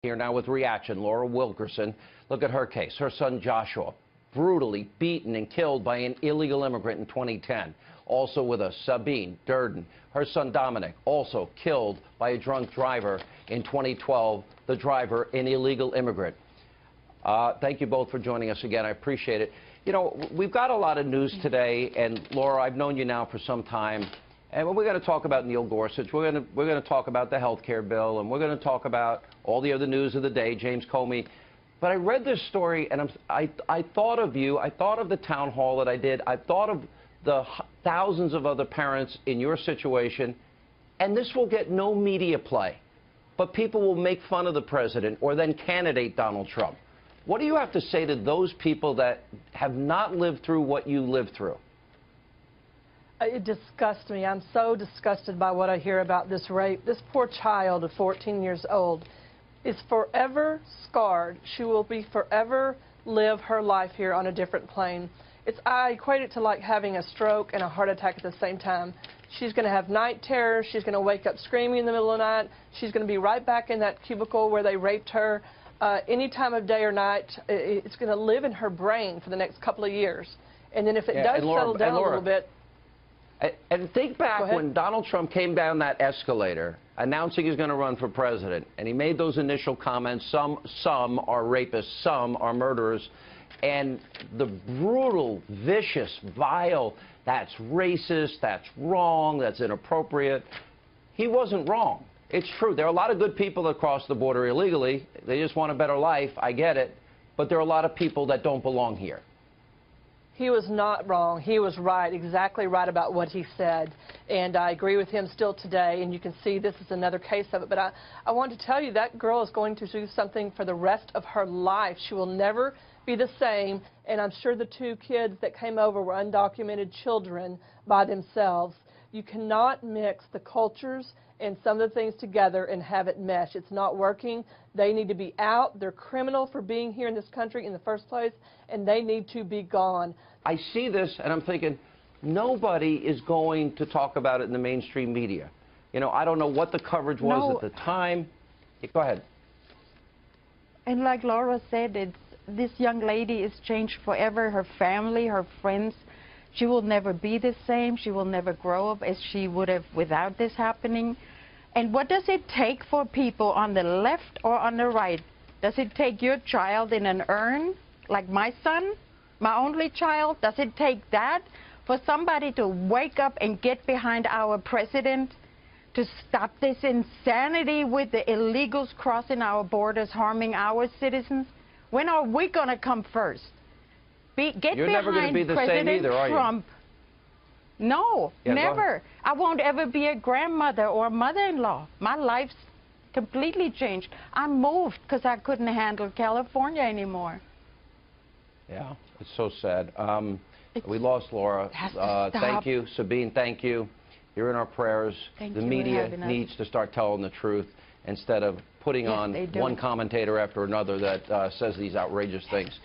Here now with reaction, Laura Wilkerson. Look at her case. Her son Joshua, brutally beaten and killed by an illegal immigrant in 2010. Also with us, Sabine Durden. Her son Dominic, also killed by a drunk driver in 2012. The driver, an illegal immigrant. Thank you both for joining us again. I appreciate it. You know, we've got a lot of news today, and Laura, I've known you now for some time. And we're going to talk about Neil Gorsuch. We're going to talk about the health care bill, and we're going to talk about all the other news of the day, James Comey. But I read this story, and I thought of you. I thought of the town hall that I did. I thought of the thousands of other parents in your situation, and this will get no media play. But people will make fun of the president or then candidate Donald Trump. What do you have to say to those people that have not lived through what you lived through? It disgusts me. I'm so disgusted by what I hear about this rape. This poor child of 14 years old is forever scarred. She will be forever live her life here on a different plane. I equate it to like having a stroke and a heart attack at the same time. She's going to have night terrors. She's going to wake up screaming in the middle of the night. She's going to be right back in that cubicle where they raped her. Any time of day or night, it's going to live in her brain for the next couple of years. And then if it does settle down a little bit. And think back when Donald Trump came down that escalator announcing he's going to run for president, and he made those initial comments, some are rapists, some are murderers, and the brutal, vicious, vile, that's racist, that's wrong, that's inappropriate. He wasn't wrong. It's true. There are a lot of good people that cross the border illegally. They just want a better life. I get it. But there are a lot of people that don't belong here. He was not wrong. He was right, exactly right about what he said. And I agree with him still today. And you can see this is another case of it. But I want to tell you that girl is going to do something for the rest of her life. She will never be the same. And I'm sure the two kids that came over were undocumented children by themselves. You cannot mix the cultures and some of the things together and have it mesh. It's not working. They need to be out. They're criminal for being here in this country in the first place, and they need to be gone. I see this, and I'm thinking, nobody is going to talk about it in the mainstream media. You know, I don't know what the coverage was at the time. Go ahead. And like Laura said, this young lady is changed forever. Her family, her friends, she will never be the same. She will never grow up as she would have without this happening. And what does it take for people on the left or on the right? Does it take your child in an urn, like my son, my only child? Does it take that for somebody to wake up and get behind our president to stop this insanity with the illegals crossing our borders, harming our citizens? When are we going to come first? You're never going to be the same either, are you? Trump. No, never. I won't ever be a grandmother or a mother-in-law. My life's completely changed. I moved because I couldn't handle California anymore. Yeah, it's so sad. We lost Laura. Thank you. Sabine, thank you. You're in our prayers. The media needs to start telling the truth instead of putting on one commentator after another that says these outrageous things.